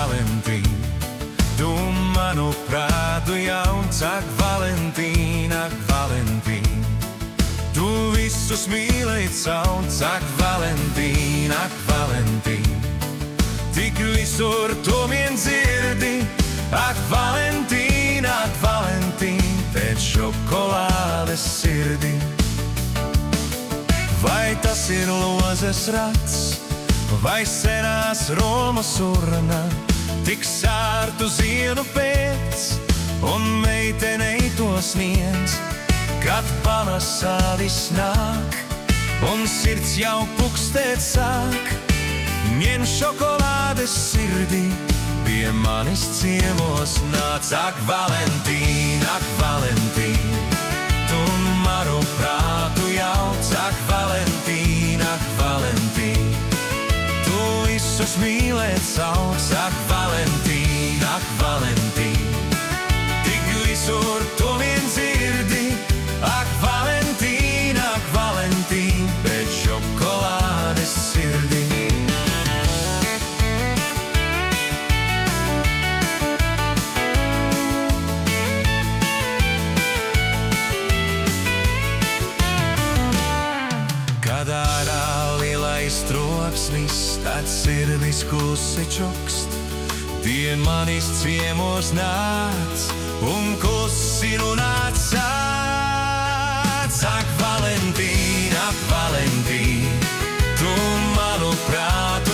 Valentīna, tu manu prātu jauns, ak, Valentīna, ak, Valentīna. Tu visus mīlēji cauc, ak, Valentīna, ak, Valentīna. Tik visur tu vien dzirdi, ak, Valentīna, ak, Valentīna, pēc šokolādes sirdi. Vai tas ir lozes rats, vai senās Romas urna, tik sārtu zienu pēc, un meitenei to sniedz, kad pavasaris nāk, un sirds jau pukstēt sāk. Ņem šokolādes sirdi, pie manis ciemos nāc, ak, Valentīna, ak, Valentīna. Tu manu prātu jauc, ak, Valentīna, ak, Valentīna. Tu visus mīlēt sauc, ak, Valentīna, ak, Valentīna. Tik visur tu vien dzirdi, ak, Valentīna, ak, Valentīna, pēc šokolādes sirdi. Kad ārā lielais troksnis, tad sirdis klusi čukst. Dien manis ciemos nāc, un klusi runāt sāc. Ak, Valentīna, ak, Valentīna, tu manu prātu